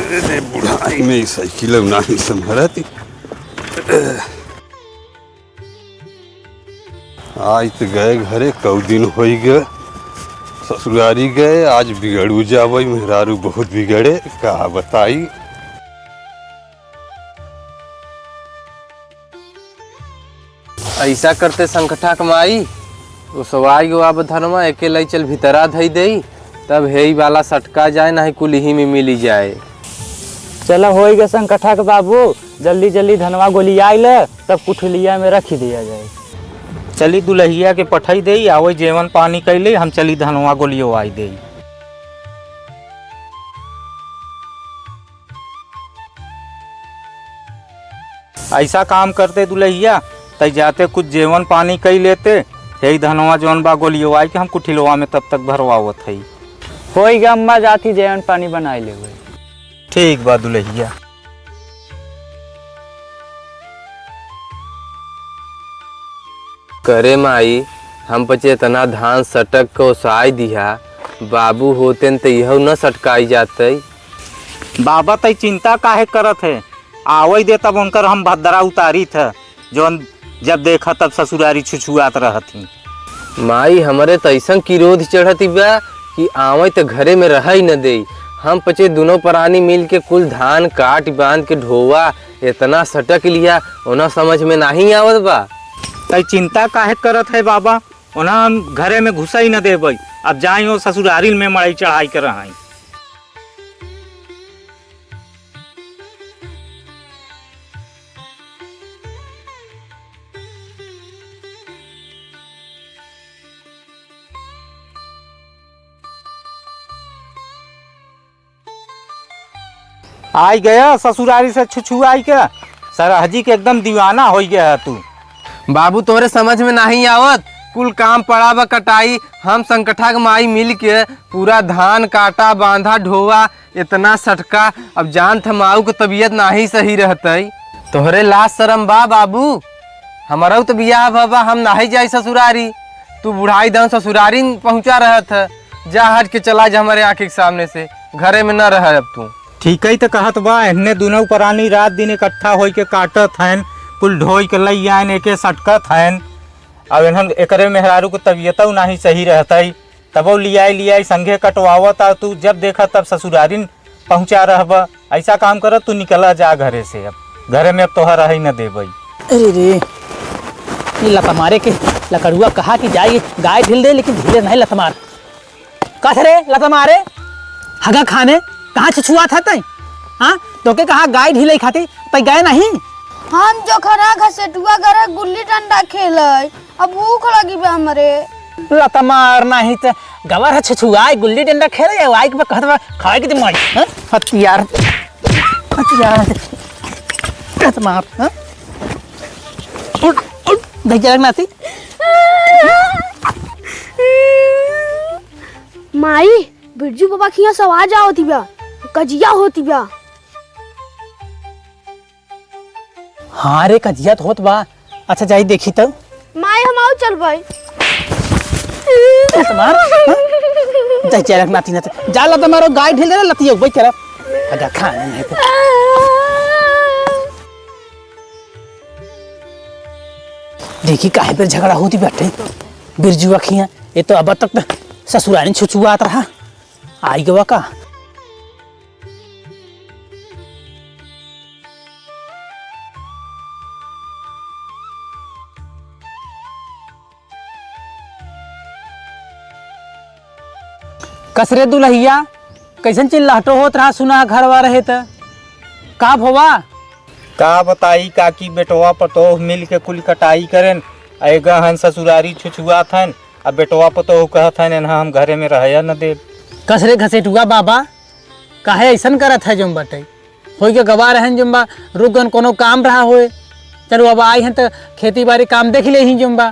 अरे बुढ़ाई में साइकिल नहीं संभरती। आज तो गए घरे कौ दिन हो गए, ससुरारी गए, आज बिगड़ू जावई मेहरारू बहुत बिगड़े, कहा बताई। ऐसा करते संकटा कमाई वो सवाई गो अब धनमा अकेले चल भीतरा धई दे, तब हे वाला सटका जाए नहीं कुल ही में मिली जाए। चलो हो गया संकटा के बाबू, जल्दी जल्दी धनवा गोलिया ले तब कुठलिया में रख दिया जाए। चली दुल्हिया के पठई दे, आवई जेवन पानी कैले, हम चली धनवा गोलियो आई दे। ऐसा काम करते दुल्हिया तय जाते कुछ जेवन पानी कई लेते, यही धनवा जौन बा गोलियो आई के हम कुठिलवा में तब तक भरवावत है। हो गया अम्मा जाती जेवन पानी बनाए ले। ठीक बा दुल्हिया। करे माई हम पचे इतना धान सटक को साई दिया, बाबू होते न तो यह न सटकाई जाते। बाबा तय चिंता काहे करत है, आवई दे तब उनकर हम भद्रा उतारी था, जौन जब देखा तब ससुरारी छुछुआत रहती। माई हमारे तैसन किरोध चढ़ती बा कि आवे तो घरे में रह ही न दे। हम पचे दोनों प्राणी मिल के कुल धान काट बांध के ढोवा इतना सटक लिया, उन्हें समझ में नहीं आवत बा। तय चिंता काहे करत है बाबा, उन्हें हम घरे में घुसा ही न देबई, अब जाई हो ससुरारी में मड़ई चढ़ाई कर रहा। आई गया ससुरारी से छुछुआई के सरहजी के एकदम दीवाना हो गया है तू। बाबू तोरे समझ में नहीं आवत, कुल काम पड़ा बा कटाई, हम संकटा के माई मिल के पूरा धान काटा बांधा ढोवा इतना सटका। अब जान थ माऊ के तबीयत नहीं सही रहते, तोहरे लाज शरम बा बाबू। हमारा तो बियाह बाबा, हम नहीं जाई ससुरारी, तू बुढ़ाई दन ससुरारी पहुंचा रहत है, जा हट के चला जा हमारे आँख के सामने से, घरे में न रह अब तू। ठीक है तो कहत बा, एहने दोनों प्राणी रात दिन इकट्ठा हो के काटत हैं, कुल ढोई के लई आन एके सटकत हैं। अब इन्हन एकरे मेहरारू को तबीयत नहीं सही रहता, तब लियाई संगे कटवावत, तू जब देखा तब ससुरारी पहुँचा रहब। ऐसा काम कर, तू निकला जा घरे से, अब घरे में अब तोहर रह न देबई। अरे रे ये लतमारे के लकड़ुआ कहा कि जाइए गाय ढिल दे, लेकिन ढीले नहीं लतमार। कहा रे लतमारे हगा खाने कहाँ छुआ था तय? हाँ तो के कहा गाय ढीले खाती तय गाय नहीं। हम जो खरा घसेटुआ करे गुल्ली डंडा खेले, अब भूख लगी बे हमरे। लतमार नहीं तो गवर है छुआ गुल्ली डंडा खेले या वाई के कहत बा खाए के दिमाग। हां हथियार हथियार लतमार। हां उठ उठ देख जरक नाती। माई बिरजू बाबा खिया सवा जाओ थी बा, कजिया होती बा। हाँ रे कजिया तो होत बा। अच्छा जाई देखी तो। माई हम आओ चल भाई। लतमार जाई जरक नाती ना जा लतमारो गाय ढील दे लतियो भाई कर हगा खाने नहीं तो। देखी काहे पर झगड़ा होती बैठे बिरजू अखियां, ये तो अब तक ससुरारी छुछुआत रहा, आई गवा का। कसरे दुल्हिया कैसन चिल्लाहटो होत रहा, सुना घरवा रहे त का भोवा? का बताई काकी बेटवा पतोह मिल के कुल कटाई करें, ऐगा हन ससुरारी छुछुआत हन, अब बेटवा पतोह कहत हन हम घरे में रह न दे। कसरे घसेटुआ बाबा काहे ऐसन करत है जुम बटे, हो के गवा रहन जुम्बा, रुकन कोनो काम रहा होए, चलो अब आई हैं तो खेती बाड़ी काम देख ले ही जुम्बा।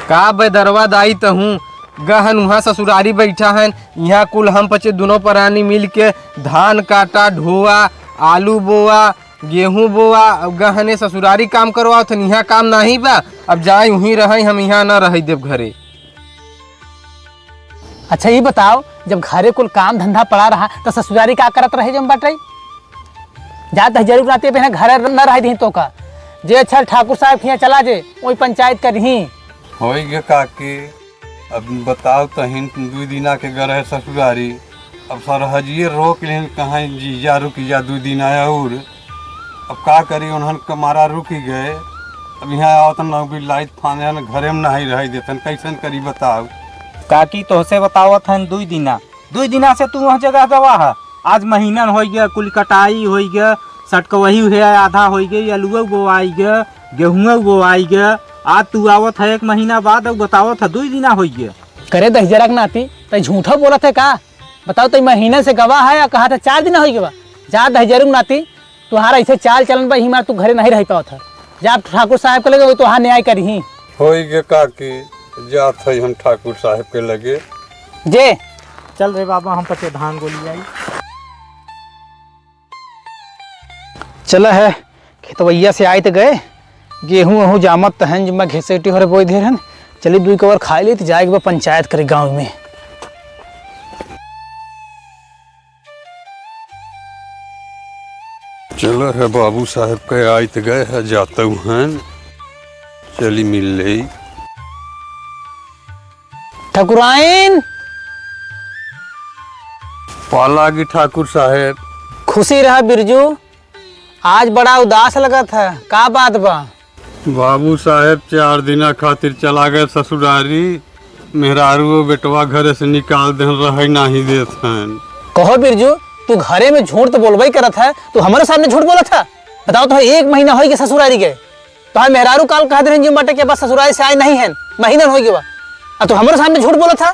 का बेदरवा दाई तो हूँ गहन वहाँ ससुरारी बैठा है, यहाँ कुल हम पचे दोनों प्राणी मिल के धान काटा ढोआ आलू बोआ गेहूं बोआ, गहने ससुरारी काम करवा तो यहाँ काम नहीं बा, अब जाए वहीं रहे, हम यहाँ न रह देव घरे। अच्छा ये बताओ जब घरे कुल काम धंधा पड़ा रहा तो ससुरारी का करत रहे जम बटई? जा 10,000 नाते पे घर न रह दी तो का जे अच्छा ठाकुर साहब के यहाँ चला जे वही पंचायत करही। होई गे काकी, अब बताओ तहिन 2 दिना के गए ससुरारी, अब सरहजिए रोक लेन कहाँ जीजा रुकी जा 2 दिन और अब का करी उन्हन कमारा रुकी गए। अब यहाँ आवत न भी लाइट फाने घरे में नहीं रह देतन, कैसन करी बताओ। काकी तोहसे बतावत हन 2 दिना से तू वह जगह गवा है। आज महीना हो गया, कुल कटाई हो गया, सटकवही हुए आधा हो गई, आलुआ बोआई गया, गेहूँ बोआई गया। आज तू आवत है 1 महीना बाद और बतावत है 2 दिना हो गया। करे 10,000 नाती तो झूठा बोला थे का? बताओ तो महीने से गवा है या कहा था 4 दिन हो गया। जा 10,000 नाती तुम्हारा ऐसे चाल चलन पर ही मार तू घरे नहीं रह पाओ था। जा ठाकुर साहब के लगे तो हाँ न्याय करी। होई गे काकी, जात है हम ठाकुर साहब के लगे। जे चल रे बाबा, हम पचे धान गोली आई। चला है खेतवैया से आए तो गए, गेहूँ वहूँ जामत तहन जब मैं घेसेटी हो रहे बोई देर हन। चली 2 कवर खा ली तो जाएगी पंचायत करे गाँव में। चलो है बाबू साहब के आयत गए है, जाते हैं चली मिल ले। ठकुराइन पाला की ठाकुर साहब। खुशी रहा बिरजू, आज बड़ा उदास लगा था, का बात बा? बाबू साहब 4 दिना खातिर चला गए ससुरारी, मेहरारू बेटवा घरे से निकाल दे रह नहीं देत हैं। कहो बिरजू, तू घरे में झूठ तो बोलबई करत है, तू हमारे सामने झूठ बोला था। बताओ तो 1 महीना हो गया ससुरारी गए, तो हम मेहरारू काल कह दे बाटे के पास ससुरारी से आए नहीं है, महीना हो गया और तू हमारे सामने झूठ बोला था।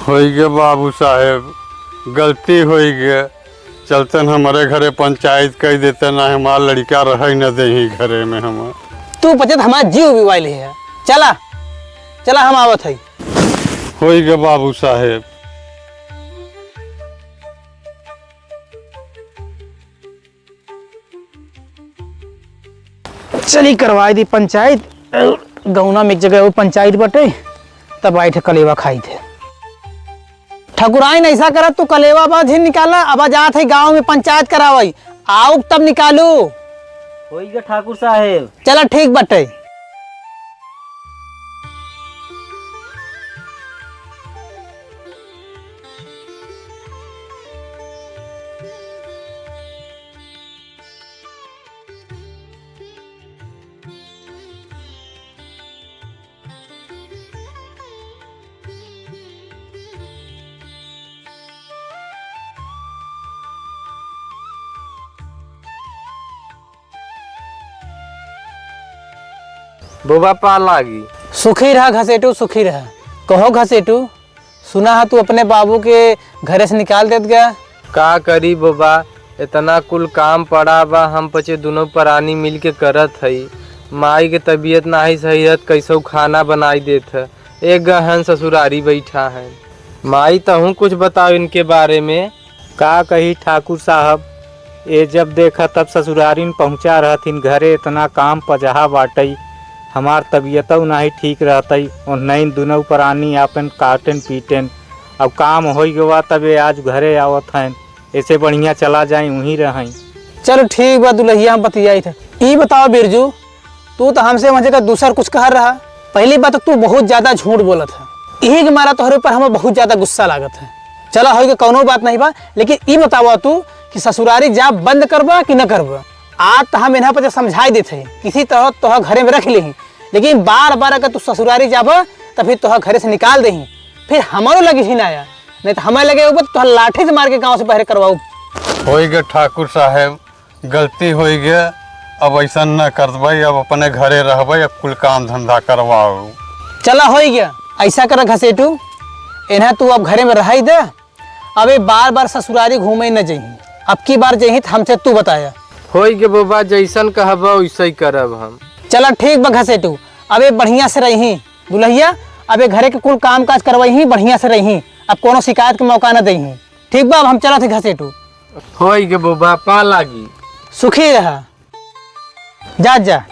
हो गया बाबू साहब, गलती हो गया, चलतन हमारे घरे पंचायत कह देते ना, हमारा लड़का रह न दे घरे में। हम तू पचत हमारा जीव बिवाइल है। चला चला हम आवत है। हो गया बाबू साहब। चली करवाई दी पंचायत, गौना में एक जगह वो पंचायत बटे, तब बैठे कलेवा खाई थे। ठकुराइन ऐसा करत तू कलेवा बाद ही निकाला, अब जात है गांव में पंचायत करावई, आओ तब निकालू। होइगा ठाकुर साहेब। चला ठीक बटे। बोबा पा लागी। सुखी रहा घसेटू, सुखी रहा। कहो घसेटू, सुना है तू अपने बाबू के घरे से निकाल देत गया। का करी बोबा, इतना कुल काम पड़ा बा, हम पचे दोनों प्राणी मिल के करत हई। माई के तबीयत नाही सही है, कैसो खाना बनाई देत है, एक गहन ससुरारी बैठा है। माई तहूँ कुछ बताओ इनके बारे में। का कही ठाकुर साहब, ये जब देखा तब ससुरारी पहुँचा रहथिन घरे, इतना काम पजहा बाटई, हमार तबीयतौ नहीं ठीक रहतई और नहीं दोनों प्राणी आपन काटन पीटन। अब काम हो गया तबे आज घरे आवत हैं, ऐसे बढ़िया चला जाए वहीं रहें। चलो ठीक बा दुल्हिया, हम बतियाई थे। ये बताओ बिरजू, तू तो हमसे वजह का दूसर कुछ कह रहा। पहली बात तो तू बहुत ज्यादा झूठ बोलत है, यही के मारा तोहरे पर हमें बहुत ज्यादा गुस्सा लागत है। चला हो गया, कौनो बात नहीं बा, लेकिन ये बतावा तू कि ससुरारी जा बंद करबा कि न करबा। आज तो हम इन्हा पर समझाई देते किसी तरह तोह घरे में रख ली, लेकिन बार बार अगर तू ससुरारी जाबा तो फिर तोह घरे से निकाल दही, फिर हमारो लगी ही ना आया, नहीं तो हमें लगे तो लाठी से मार के गाँव से बाहर करवाऊ। हो गया ठाकुर साहब, गलती हो गया, अब ऐसा न करबई, अब अपने घरे रहबई, अब कुल काम धंधा करवाओ। चला हो गया, ऐसा कर घसेटू, इन्हें तू अब घरे में रह दे, अबे बार बार ससुरारी घूमे न जही, अब की बार जही तो हमसे तू बताया। हो गए बोबा, जैसन कहबा वैसे ही करब हम। चला ठीक बा घसेटू, अबे बढ़िया से रही दुल्हिया, अबे घरे के कुल काम काज करवाई बढ़िया से रही, अब कोनो शिकायत के मौका न दही। ठीक बा, अब हम चला थे घसेटू। हो गए बोबा, पा लागी। सुखी रहा, जा जा।